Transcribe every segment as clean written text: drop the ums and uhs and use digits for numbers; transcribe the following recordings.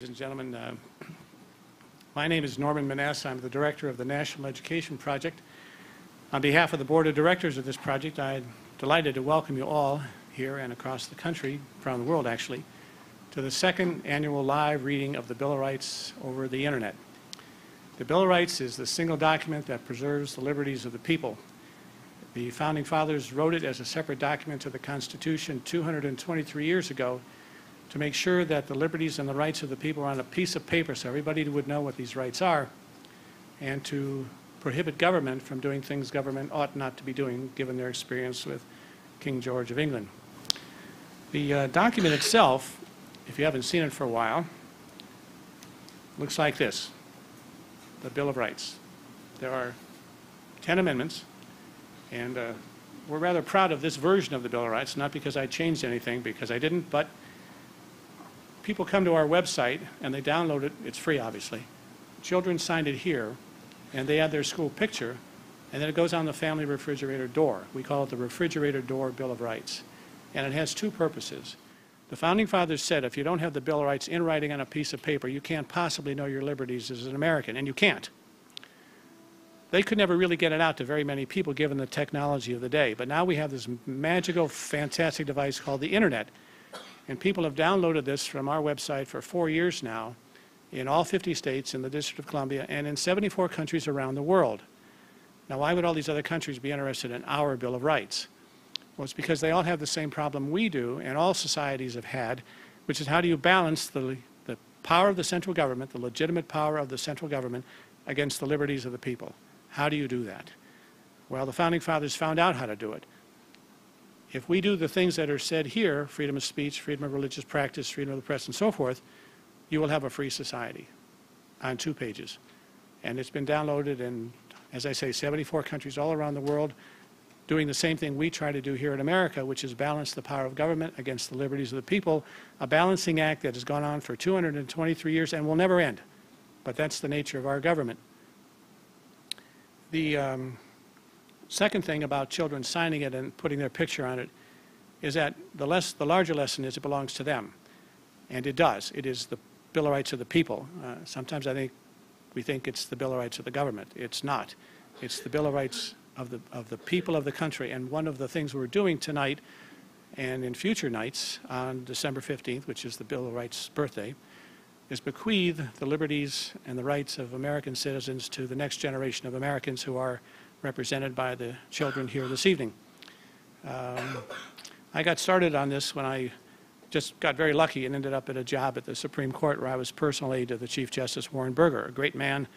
Ladies and gentlemen, my name is Norman Maness. I'm the director of the National Education Project. On behalf of the board of directors of this project, I'm delighted to welcome you all here and across the country, around the world actually, to the second annual live reading of the Bill of Rights over the internet. The Bill of Rights is the single document that preserves the liberties of the people. The Founding Fathers wrote it as a separate document to the Constitution 223 years ago to make sure that the liberties and the rights of the people are on a piece of paper so everybody would know what these rights are, and to prohibit government from doing things government ought not to be doing, given their experience with King George of England. The document itself, if you haven't seen it for a while, looks like this, the Bill of Rights. There are 10 amendments, and we're rather proud of this version of the Bill of Rights, not because I changed anything, because I didn't, but people come to our website and they download it. It's free, obviously. Children signed it here, and they add their school picture, and then it goes on the family refrigerator door. We call it the Refrigerator Door Bill of Rights. And it has two purposes. The Founding Fathers said if you don't have the Bill of Rights in writing on a piece of paper, you can't possibly know your liberties as an American, and you can't. They could never really get it out to very many people given the technology of the day. But now we have this magical, fantastic device called the Internet. And people have downloaded this from our website for 4 years now in all 50 states, in the District of Columbia, and in 74 countries around the world. Now, why would all these other countries be interested in our Bill of Rights? Well, it's because they all have the same problem we do, and all societies have had, which is how do you balance the power of the central government, the legitimate power of the central government, against the liberties of the people? How do you do that? Well, the Founding Fathers found out how to do it. If we do the things that are said here, freedom of speech, freedom of religious practice, freedom of the press, and so forth, you will have a free society on 2 pages. And it's been downloaded in, as I say, 74 countries all around the world, doing the same thing we try to do here in America, which is balance the power of government against the liberties of the people, a balancing act that has gone on for 223 years and will never end. But that's the nature of our government. The second thing about children signing it and putting their picture on it is that the larger lesson is it belongs to them. And it does. It is the Bill of Rights of the people. Sometimes we think it's the Bill of Rights of the government. It's not. It's the Bill of Rights of the people of the country. And one of the things we're doing tonight and in future nights on December 15th, which is the Bill of Rights birthday, is bequeath the liberties and the rights of American citizens to the next generation of Americans who are represented by the children here this evening. I got started on this when I just got very lucky and ended up at a job at the Supreme Court where I was personal aide to the Chief Justice Warren Burger, a great man,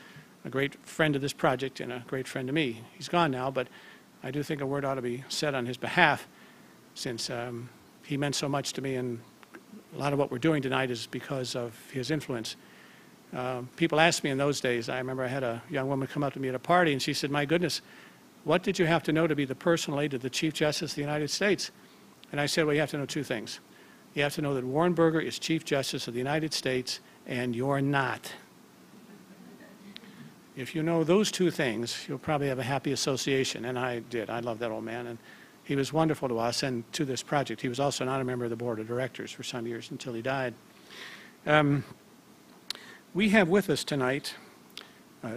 a great friend of this project, and a great friend to me. He's gone now, but I do think a word ought to be said on his behalf, since he meant so much to me, and a lot of what we're doing tonight is because of his influence. People asked me in those days, I remember I had a young woman come up to me at a party and she said, my goodness, what did you have to know to be the personal aide to the Chief Justice of the United States? And I said, well, you have to know 2 things. You have to know that Warren Burger is Chief Justice of the United States and you're not. If you know those 2 things, you'll probably have a happy association, and I did. I love that old man, and he was wonderful to us and to this project. He was also not a member of the board of directors for some years until he died. We have with us tonight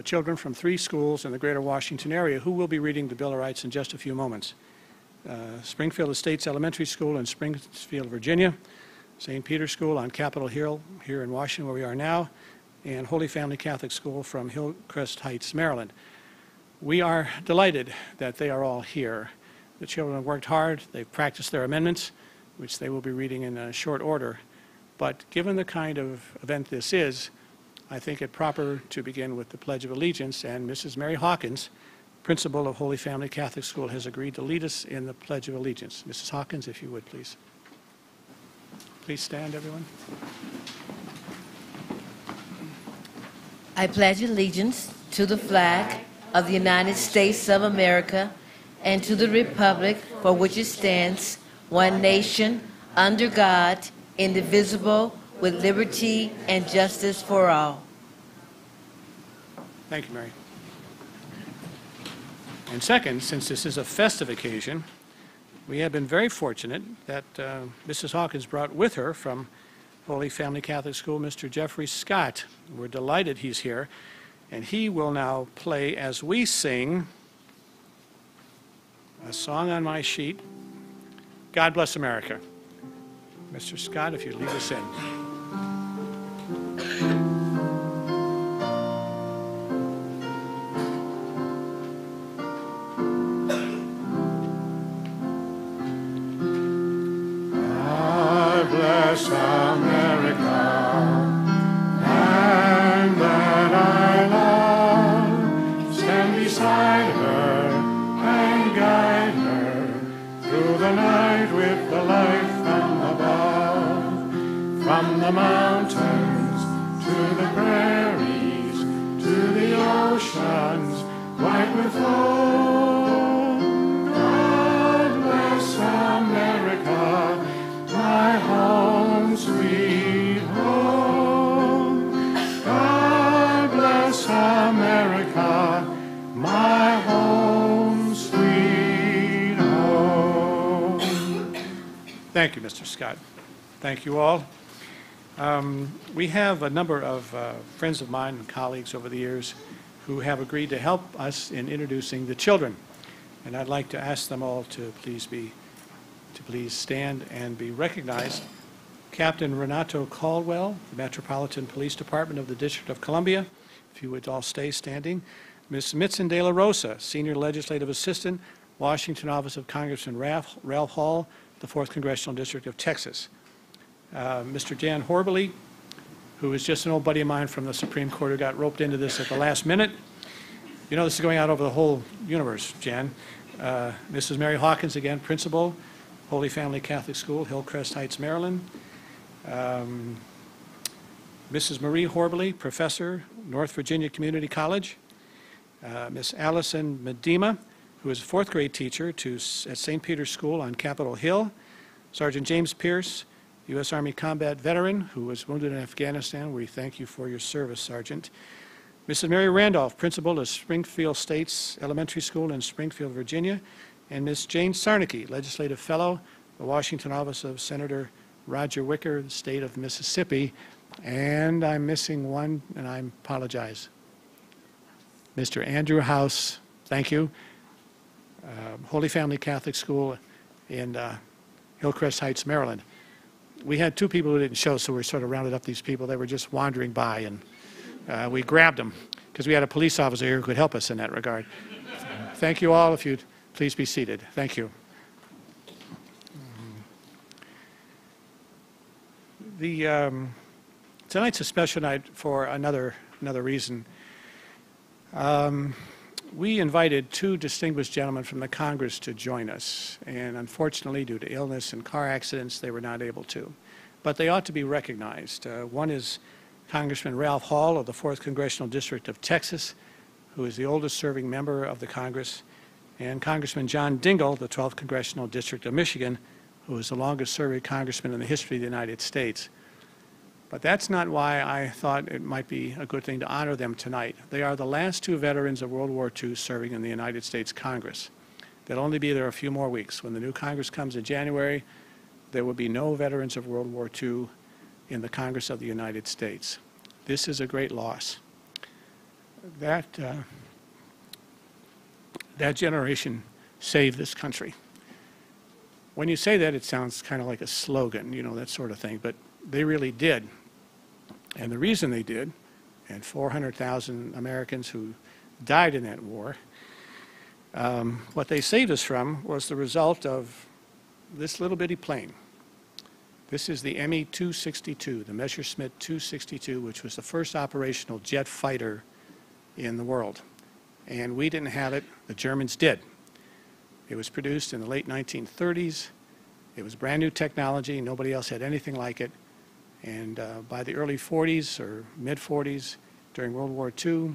children from 3 schools in the greater Washington area who will be reading the Bill of Rights in just a few moments. Springfield Estates Elementary School in Springfield, Virginia, St. Peter's School on Capitol Hill here in Washington where we are now, and Holy Family Catholic School from Hillcrest Heights, Maryland. We are delighted that they are all here. The children have worked hard. They've practiced their amendments, which they will be reading in short order. But given the kind of event this is, I think it proper to begin with the Pledge of Allegiance, and Mrs. Mary Hawkins, principal of Holy Family Catholic School, has agreed to lead us in the Pledge of Allegiance. Mrs. Hawkins, if you would, please. Please stand, everyone. I pledge allegiance to the flag of the United States of America and to the republic for which it stands, one nation, under God, indivisible, with liberty and justice for all. Thank you, Mary. And second, since this is a festive occasion, we have been very fortunate that Mrs. Hawkins brought with her from Holy Family Catholic School, Mr. Jeffrey Scott. We're delighted he's here, and he will now play as we sing a song on my sheet, God Bless America. Mr. Scott, if you'd lead us in. God bless America, and that I love, stand beside her and guide her through the night with the light from above, from the mountains to the prairies, to the oceans white with foam. God bless America, my home, sweet home. God bless America, my home, sweet home. Thank you, Mr. Scott. Thank you all. We have a number of friends of mine and colleagues over the years who have agreed to help us in introducing the children. And I'd like to ask them all to please stand and be recognized. Captain Renato Caldwell, the Metropolitan Police Department of the District of Columbia, if you would all stay standing. Ms. Mitzen de la Rosa, Senior Legislative Assistant, Washington Office of Congressman Ralph Hall, the 4th Congressional District of Texas. Mr. Jan Horbally, who is just an old buddy of mine from the Supreme Court who got roped into this at the last minute. You know, this is going out over the whole universe, Jan. Mrs. Mary Hawkins, again, Principal, Holy Family Catholic School, Hillcrest Heights, Maryland. Mrs. Marie Horbally, Professor, North Virginia Community College. Miss Allison Medema, who is a 4th grade teacher at St. Peter's School on Capitol Hill. Sergeant James Pierce, U.S. Army combat veteran who was wounded in Afghanistan. We thank you for your service, Sergeant. Mrs. Mary Randolph, Principal of Springfield States Elementary School in Springfield, Virginia. And Ms. Jane Sarnicki, Legislative Fellow, the Washington Office of Senator Roger Wicker, the state of Mississippi. And I'm missing one, and I apologize. Mr. Andrew House, thank you. Holy Family Catholic School in Hillcrest Heights, Maryland. We had 2 people who didn't show, so we sort of rounded up these people. They were just wandering by, and we grabbed them because we had a police officer here who could help us in that regard. Thank you all. If you'd please be seated. Thank you. Tonight's a special night for another reason. We invited 2 distinguished gentlemen from the Congress to join us, and unfortunately, due to illness and car accidents, they were not able to. But they ought to be recognized. One is Congressman Ralph Hall of the 4th Congressional District of Texas, who is the oldest serving member of the Congress, and Congressman John Dingell, the 12th Congressional District of Michigan, who is the longest serving congressman in the history of the United States. But that's not why I thought it might be a good thing to honor them tonight. They are the last 2 veterans of World War II serving in the United States Congress. They'll only be there a few more weeks. When the new Congress comes in January, there will be no veterans of World War II in the Congress of the United States. This is a great loss. That generation saved this country. When you say that, it sounds kind of like a slogan, you know, that sort of thing, but they really did. And the reason they did, and 400,000 Americans who died in that war, what they saved us from was the result of this little bitty plane. This is the Me-262, the Messerschmitt 262, which was the first operational jet fighter in the world. And we didn't have it, the Germans did. It was produced in the late 1930s. It was brand new technology. Nobody else had anything like it. And by the early 40s or mid-40s, during World War II,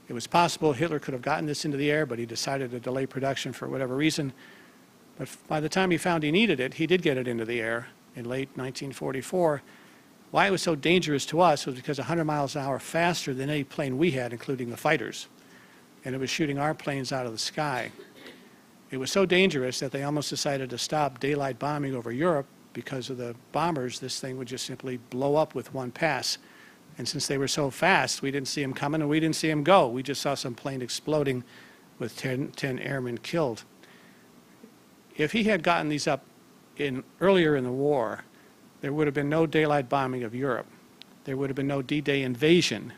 it was possible Hitler could have gotten this into the air, but he decided to delay production for whatever reason. But by the time he found he needed it, he did get it into the air in late 1944. Why it was so dangerous to us was because 100 miles an hour faster than any plane we had, including the fighters. And it was shooting our planes out of the sky. It was so dangerous that they almost decided to stop daylight bombing over Europe because of the bombers, this thing would just simply blow up with one pass. And since they were so fast, we didn't see them coming and we didn't see them go. We just saw some plane exploding with 10 airmen killed. If he had gotten these up earlier in the war, there would have been no daylight bombing of Europe. There would have been no D-Day invasion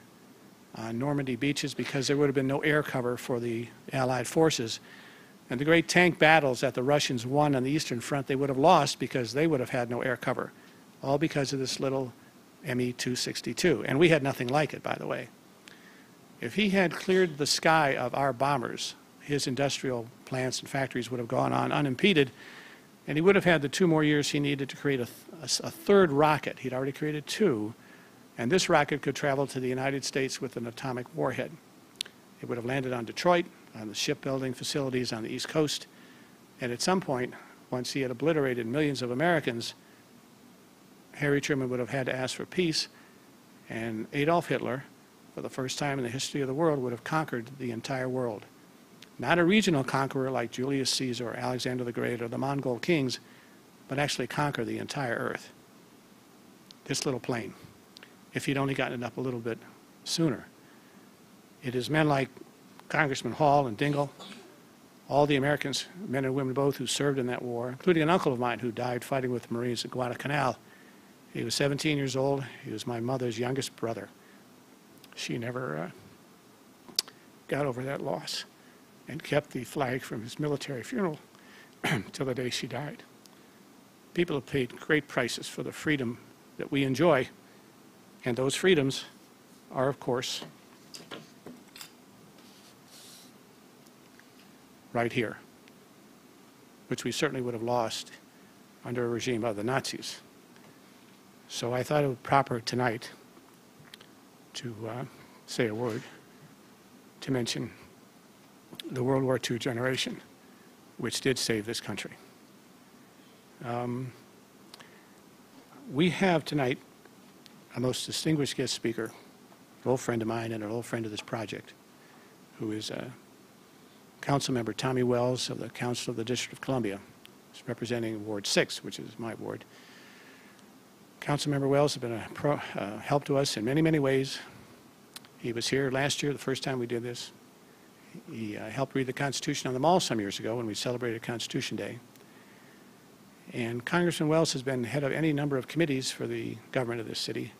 on Normandy beaches because there would have been no air cover for the Allied forces. And the great tank battles that the Russians won on the Eastern Front, they would have lost because they would have had no air cover, all because of this little Me-262. And we had nothing like it, by the way. If he had cleared the sky of our bombers, his industrial plants and factories would have gone on unimpeded, and he would have had the 2 more years he needed to create a third rocket. He'd already created 2, and this rocket could travel to the United States with an atomic warhead. It would have landed on Detroit, on the shipbuilding facilities on the East Coast, and at some point, once he had obliterated millions of Americans, Harry Truman would have had to ask for peace, and Adolf Hitler, for the first time in the history of the world, would have conquered the entire world. Not a regional conqueror like Julius Caesar or Alexander the Great or the Mongol kings, but actually conquer the entire earth. This little plane, if he'd only gotten it up a little bit sooner. It is men like Congressman Hall and Dingell, all the Americans, men and women both, who served in that war, including an uncle of mine who died fighting with the Marines at Guadalcanal. He was 17 years old. He was my mother's youngest brother. She never got over that loss and kept the flag from his military funeral till the day she died. People have paid great prices for the freedom that we enjoy, and those freedoms are, of course, right here, which we certainly would have lost under a regime of the Nazis. So I thought it was proper tonight to say a word to mention the World War II generation, which did save this country. We have tonight a most distinguished guest speaker, an old friend of mine and an old friend of this project, who is Councilmember Tommy Wells of the Council of the District of Columbia. He's representing Ward 6, which is my ward. Councilmember Wells has been a help to us in many, many ways. He was here last year, the first time we did this. He helped read the Constitution on the Mall some years ago when we celebrated Constitution Day. And Congressman Wells has been head of any number of committees for the government of this city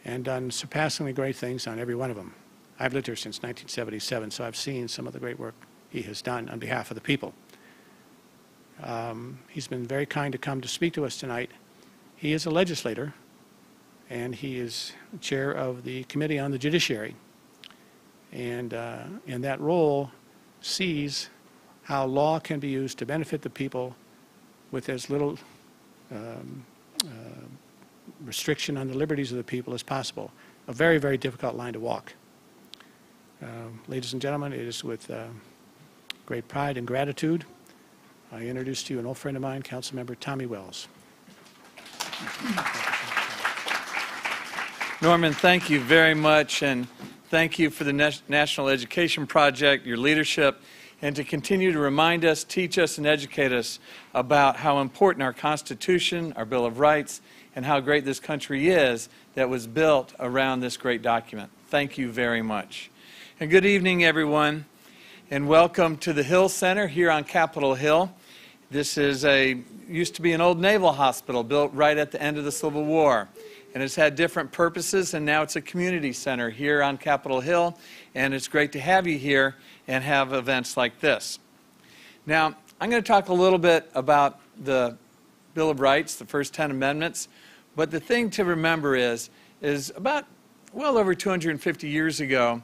and done surpassingly great things on every one of them. I've lived here since 1977, so I've seen some of the great work he has done on behalf of the people. He's been very kind to come to speak to us tonight. He is a legislator, and he is chair of the Committee on the Judiciary. And in that role, sees how law can be used to benefit the people with as little restriction on the liberties of the people as possible. A very, very difficult line to walk. Ladies and gentlemen, it is with great pride and gratitude I introduce to you an old friend of mine, Councilmember Tommy Wells. Norman, thank you very much, and thank you for the National Education Project, your leadership, and to continue to remind us, teach us, and educate us about how important our Constitution, our Bill of Rights, and how great this country is that was built around this great document. Thank you very much. And good evening, everyone, and welcome to the Hill Center here on Capitol Hill. This used to be an old naval hospital built right at the end of the Civil War. And it's had different purposes, and now it's a community center here on Capitol Hill, and it's great to have you here and have events like this. Now, I'm going to talk a little bit about the Bill of Rights, the first 10 amendments, but the thing to remember is about well over 250 years ago,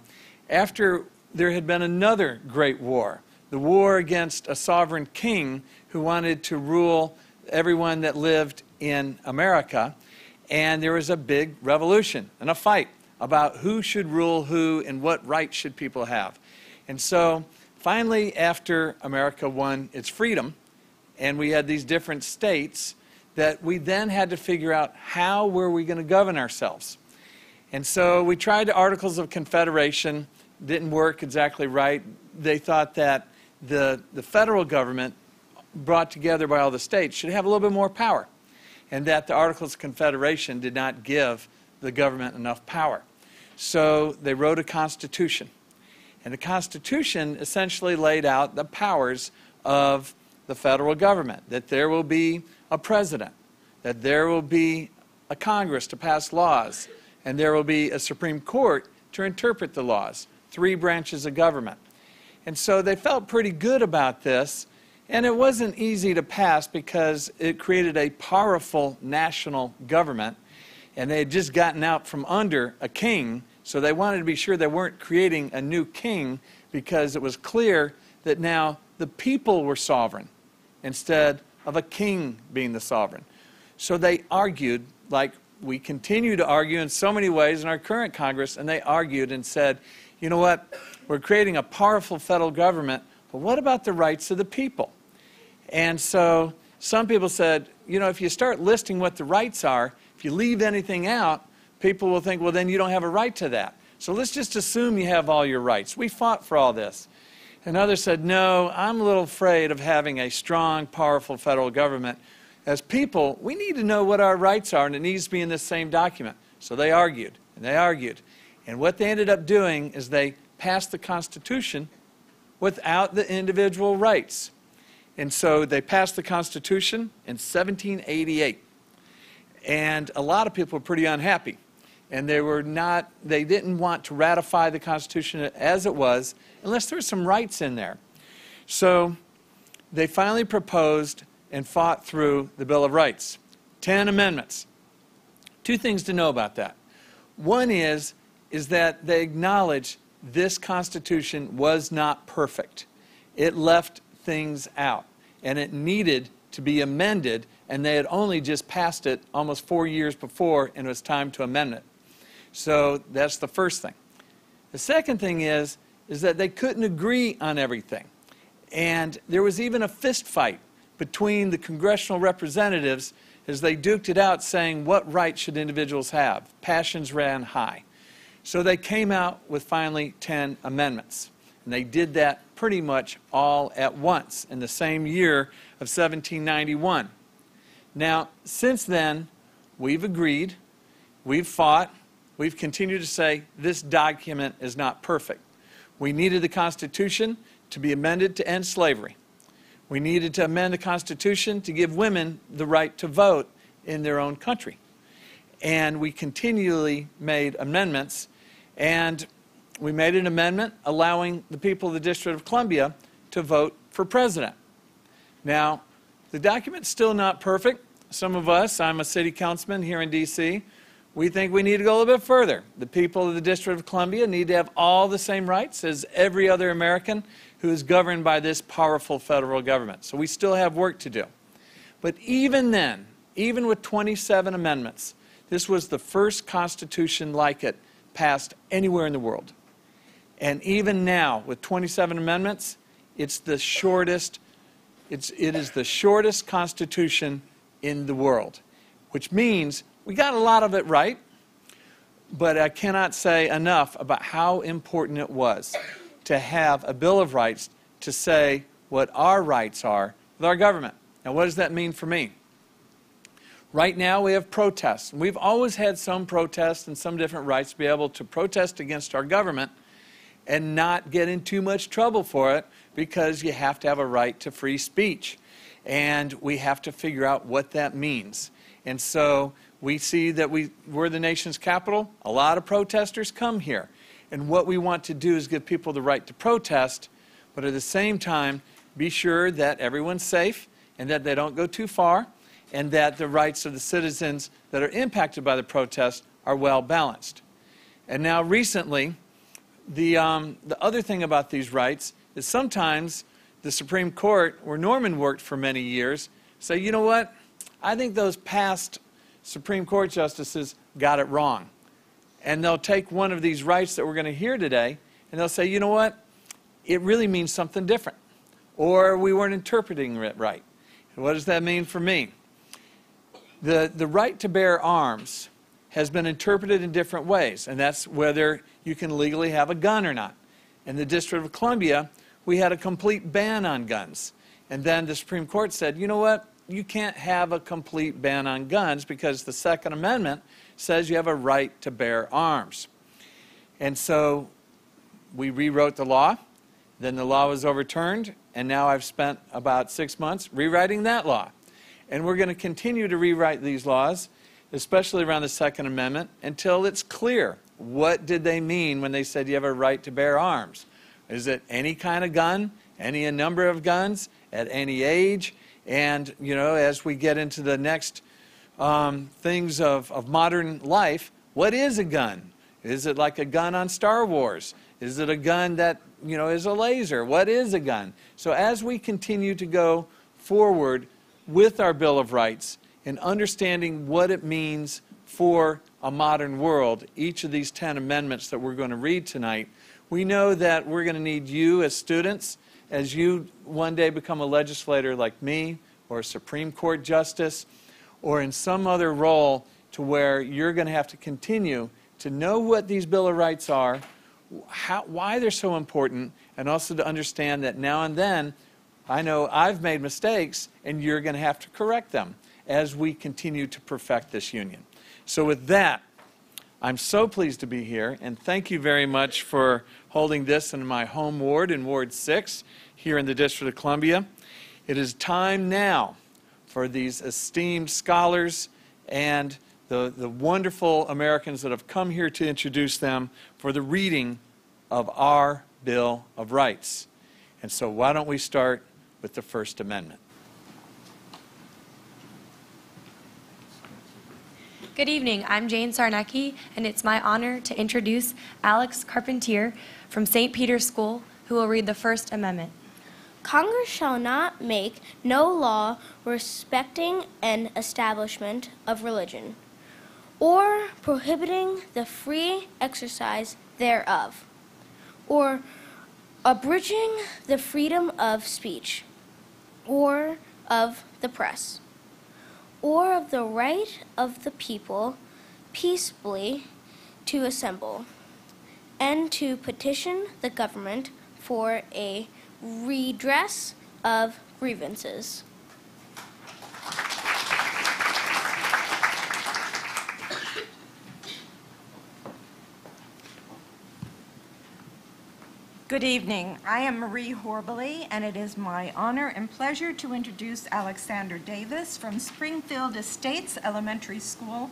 after there had been another great war, the war against a sovereign king who wanted to rule everyone that lived in America, and there was a big revolution and a fight about who should rule who and what rights should people have. And so finally, after America won its freedom, and we had these different states, that we then had to figure out how were we going to govern ourselves. And so we tried the Articles of Confederation. Didn't work exactly right. They thought that the federal government, brought together by all the states, should have a little bit more power. and that the Articles of Confederation did not give the government enough power. So they wrote a constitution. And the Constitution essentially laid out the powers of the federal government, that there will be a president, that there will be a Congress to pass laws, and there will be a Supreme Court to interpret the laws, 3 branches of government. And so they felt pretty good about this, and it wasn't easy to pass because it created a powerful national government, and they had just gotten out from under a king, so they wanted to be sure they weren't creating a new king because it was clear that now the people were sovereign instead of a king being the sovereign. So they argued, like we continue to argue in so many ways in our current Congress, and they argued and said, you know what, we're creating a powerful federal government, but what about the rights of the people? And so some people said, you know, if you start listing what the rights are, if you leave anything out, people will think, well, then you don't have a right to that. So let's just assume you have all your rights. We fought for all this. And others said, no, I'm a little afraid of having a strong, powerful federal government. As people, we need to know what our rights are, and it needs to be in this same document. So they argued, and they argued. And what they ended up doing is they passed the Constitution without the individual rights. And so they passed the Constitution in 1788. And a lot of people were pretty unhappy. And they didn't want to ratify the Constitution as it was unless there were some rights in there. So they finally proposed and fought through the Bill of Rights. 10 amendments. 2 things to know about that. One is that they acknowledged this Constitution was not perfect. It left things out, and it needed to be amended, and they had only just passed it almost 4 years before, and it was time to amend it. So that's the first thing. The second thing is that they couldn't agree on everything. And there was even a fist fight between the congressional representatives as they duked it out, saying what rights should individuals have. Passions ran high. So they came out with finally 10 amendments. And they did that pretty much all at once in the same year of 1791. Now, since then, we've agreed, we've fought, we've continued to say this document is not perfect. We needed the Constitution to be amended to end slavery. We needed to amend the Constitution to give women the right to vote in their own country. And we continually made amendments, and we made an amendment allowing the people of the District of Columbia to vote for president. Now, the document's still not perfect. Some of us, I'm a city councilman here in D.C., we think we need to go a little bit further. The people of the District of Columbia need to have all the same rights as every other American who is governed by this powerful federal government. So we still have work to do. But even then, even with 27 amendments, this was the first Constitution like it passed anywhere in the world. And even now, with 27 amendments, it's the shortest, it is the shortest Constitution in the world, which means we got a lot of it right, but I cannot say enough about how important it was to have a Bill of Rights to say what our rights are with our government. Now, what does that mean for me? Right now, we have protests. We've always had some protests and some different rights to be able to protest against our government and not get in too much trouble for it, because you have to have a right to free speech. And we have to figure out what that means. And so we see that we're the nation's capital. A lot of protesters come here. And what we want to do is give people the right to protest, but at the same time, be sure that everyone's safe and that they don't go too far, and that the rights of the citizens that are impacted by the protest are well balanced. And now recently, the other thing about these rights is sometimes the Supreme Court, where Norman worked for many years, say, you know what, I think those past Supreme Court justices got it wrong. And they'll take one of these rights that we're going to hear today, and they'll say, you know what, it really means something different. Or we weren't interpreting it right. And what does that mean for me? The right to bear arms has been interpreted in different ways, and that's whether you can legally have a gun or not. In the District of Columbia, we had a complete ban on guns. And then the Supreme Court said, you know what, you can't have a complete ban on guns because the Second Amendment says you have a right to bear arms. And so we rewrote the law, then the law was overturned, and now I've spent about 6 months rewriting that law. And we're going to continue to rewrite these laws, especially around the Second Amendment, until it's clear. What did they mean when they said you have a right to bear arms? Is it any kind of gun, any number of guns, at any age? And, you know, as we get into the next things of modern life, what is a gun? Is it like a gun on Star Wars? Is it a gun that, you know, is a laser? What is a gun? So as we continue to go forward with our Bill of Rights and understanding what it means for a modern world, each of these 10 amendments that we're going to read tonight, we know that we're going to need you as students, as you one day become a legislator like me, or a Supreme Court justice, or in some other role to where you're going to have to continue to know what these Bill of Rights are, why they're so important, and also to understand that now and then, I know I've made mistakes, and you're going to have to correct them as we continue to perfect this union. So with that, I'm so pleased to be here, and thank you very much for holding this in my home ward, in Ward 6, here in the District of Columbia. It is time now for these esteemed scholars and the wonderful Americans that have come here to introduce them for the reading of our Bill of Rights. And so why don't we start with the First Amendment. Good evening. I'm Jane Sarnecki, and it's my honor to introduce Alex Carpentier from St. Peter's School, who will read the First Amendment. Congress shall not make no law respecting an establishment of religion, or prohibiting the free exercise thereof, or abridging the freedom of speech, or of the press, or of the right of the people peaceably to assemble, and to petition the government for a redress of grievances. Good evening. I am Marie Horbley, and it is my honor and pleasure to introduce Alexander Davis from Springfield Estates Elementary School,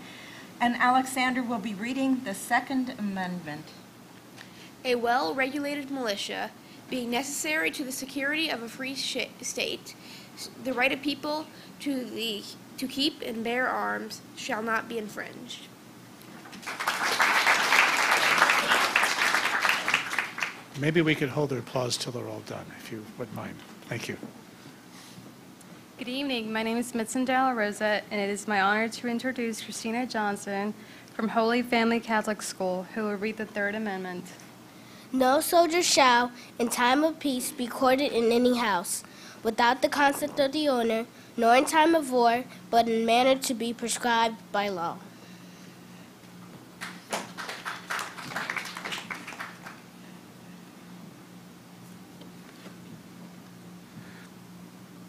and Alexander will be reading the Second Amendment. A well-regulated militia, being necessary to the security of a free state, the right of people to keep and bear arms shall not be infringed. Maybe we could hold their applause till they're all done, if you wouldn't mind. Thank you. Good evening. My name is Smithson De La Rosa, and it is my honor to introduce Christina Johnson from Holy Family Catholic School, who will read the Third Amendment. No soldier shall, in time of peace, be quartered in any house, without the consent of the owner, nor in time of war, but in manner to be prescribed by law.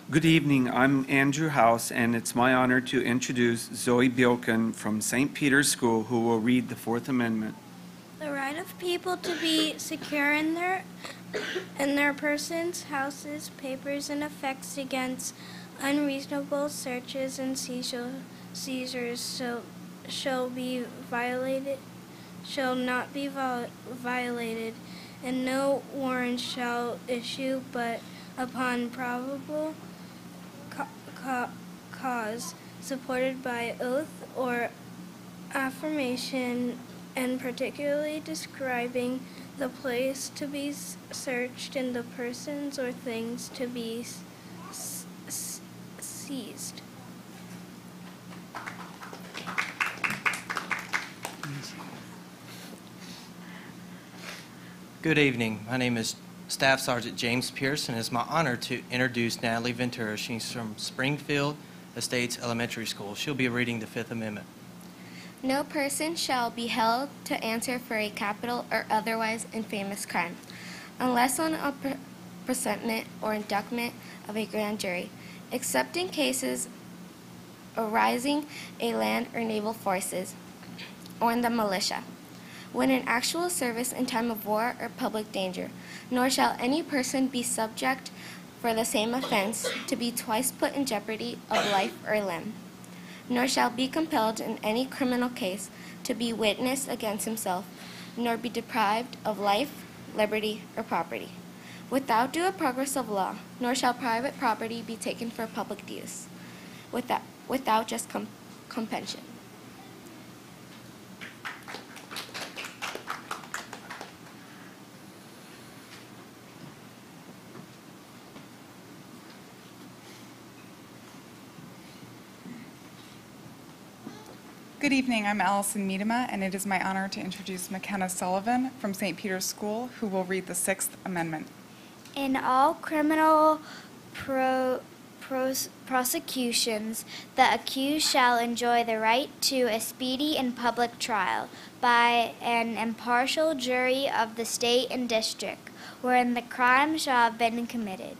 Good evening. I'm Andrew House, and it's my honor to introduce Zoe Bielkin from St. Peter's School, who will read the Fourth Amendment. The right of people to be secure in their persons, houses, papers, and effects against unreasonable searches and seizures shall not be violated, and no warrant shall issue but upon probable cause, supported by oath or affirmation, and particularly describing the place to be searched and the persons or things to be seized. Good evening. My name is Staff Sergeant James Pierce, and it's my honor to introduce Natalie Ventura. She's from Springfield Estates Elementary School. She'll be reading the Fifth Amendment. No person shall be held to answer for a capital or otherwise infamous crime, unless on a presentment or indictment of a grand jury, except in cases arising a land or naval forces, or in the militia, when in actual service in time of war or public danger, nor shall any person be subject for the same offense to be twice put in jeopardy of life or limb, nor shall be compelled in any criminal case to be witness against himself, nor be deprived of life, liberty, or property, without due progress of law, nor shall private property be taken for public use, without just compensation. Good evening, I'm Allison Miedema, and it is my honor to introduce McKenna Sullivan from St. Peter's School, who will read the Sixth Amendment. In all criminal prosecutions, the accused shall enjoy the right to a speedy and public trial by an impartial jury of the state and district wherein the crime shall have been committed,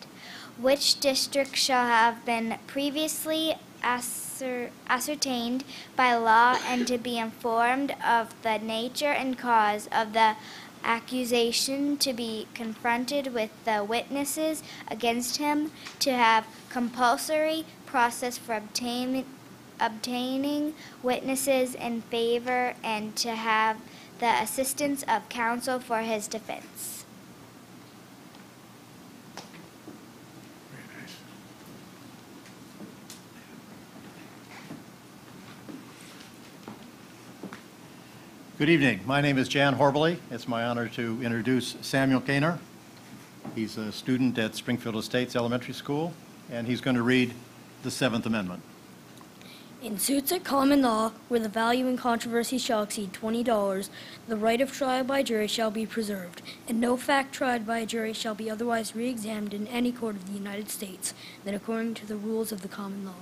which district shall have been previously ascertained by law, and to be informed of the nature and cause of the accusation, to be confronted with the witnesses against him, to have compulsory process for obtaining witnesses in favor, and to have the assistance of counsel for his defense. Good evening. My name is Jan Horbley. It's my honor to introduce Samuel Gaynor. He's a student at Springfield Estates Elementary School, and he's going to read the Seventh Amendment. In suits at common law, where the value in controversy shall exceed $20, the right of trial by jury shall be preserved, and no fact tried by a jury shall be otherwise re-examined in any court of the United States than according to the rules of the common law.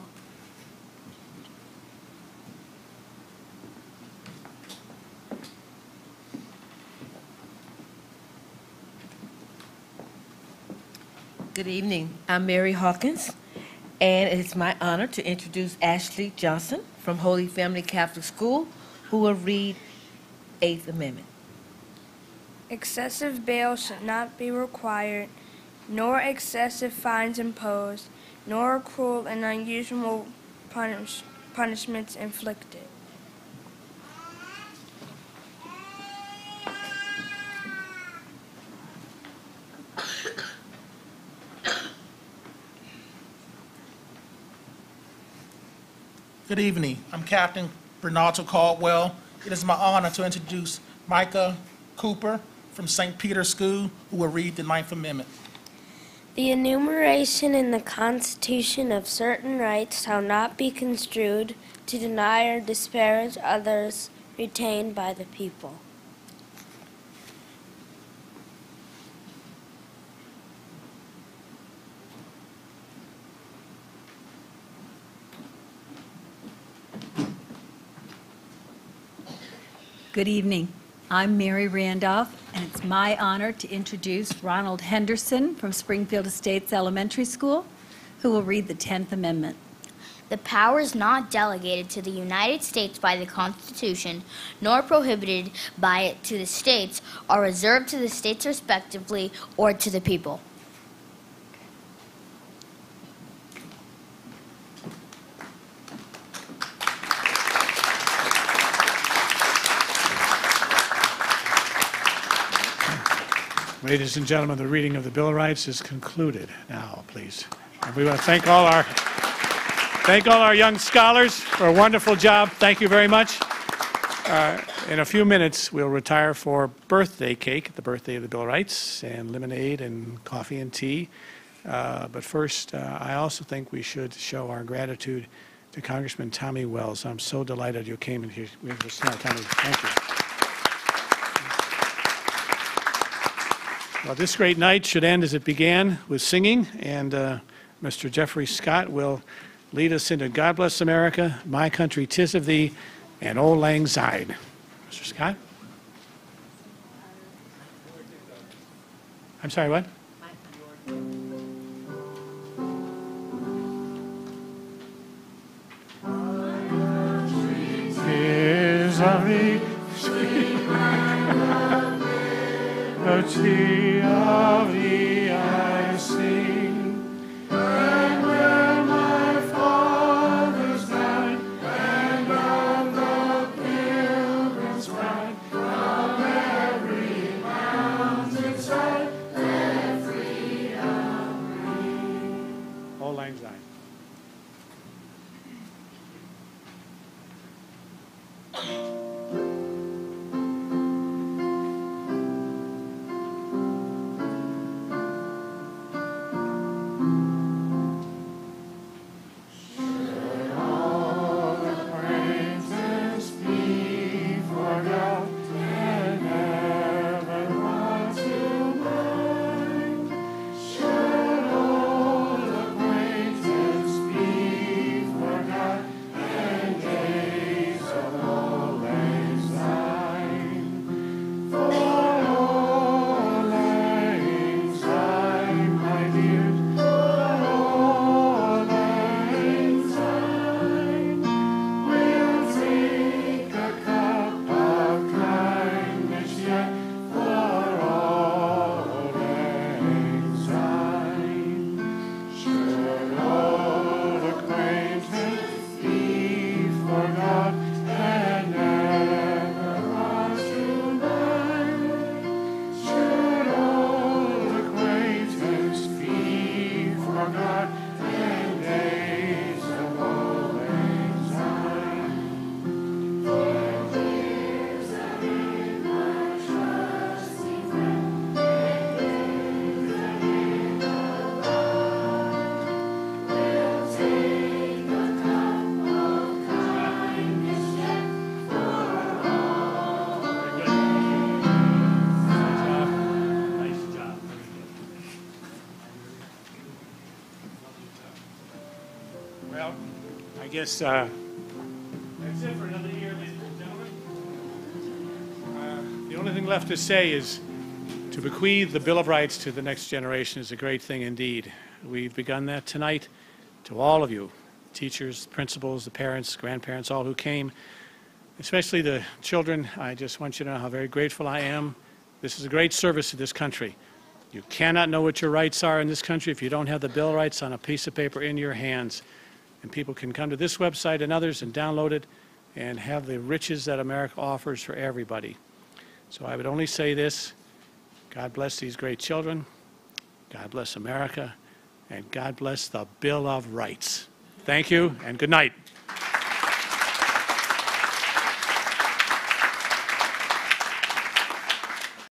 Good evening. I'm Mary Hawkins, and it's my honor to introduce Ashley Johnson from Holy Family Catholic School, who will read Eighth Amendment. Excessive bail should not be required, nor excessive fines imposed, nor cruel and unusual punishments inflicted. Good evening. I'm Captain Bernardo Caldwell. It is my honor to introduce Micah Cooper from St. Peter's School, who will read the Ninth Amendment. The enumeration in the Constitution of certain rights shall not be construed to deny or disparage others retained by the people. Good evening. I'm Mary Randolph, and it's my honor to introduce Ronald Henderson from Springfield Estates Elementary School, who will read the 10th Amendment. The powers not delegated to the United States by the Constitution, nor prohibited by it to the states, are reserved to the states respectively or to the people. Ladies and gentlemen, the reading of the Bill of Rights is concluded. Now, please. And we want to thank all our young scholars for a wonderful job. Thank you very much. In a few minutes, we'll retire for birthday cake, the birthday of the Bill of Rights, and lemonade and coffee and tea. But first, I also think we should show our gratitude to Congressman Tommy Wells. I'm so delighted you came in here. Tommy, thank you. Well, this great night should end as it began, with singing, and Mr. Jeffrey Scott will lead us into God Bless America, My Country 'Tis of Thee, and Auld Lang Syne. Mr. Scott? I'm sorry, what? My the T of thee I sing, and where my fathers died, and of the pilgrims pride, from every mountain side, let freedom ring. All Lang Syne. Well, I guess that's it for another year, ladies and gentlemen. The only thing left to say is to bequeath the Bill of Rights to the next generation is a great thing indeed. We've begun that tonight. To all of you, teachers, principals, the parents, grandparents, all who came, especially the children, I just want you to know how very grateful I am. This is a great service to this country. You cannot know what your rights are in this country if you don't have the Bill of Rights on a piece of paper in your hands. And people can come to this website and others and download it and have the riches that America offers for everybody. So I would only say this: God bless these great children, God bless America, and God bless the Bill of Rights. Thank you, and good night.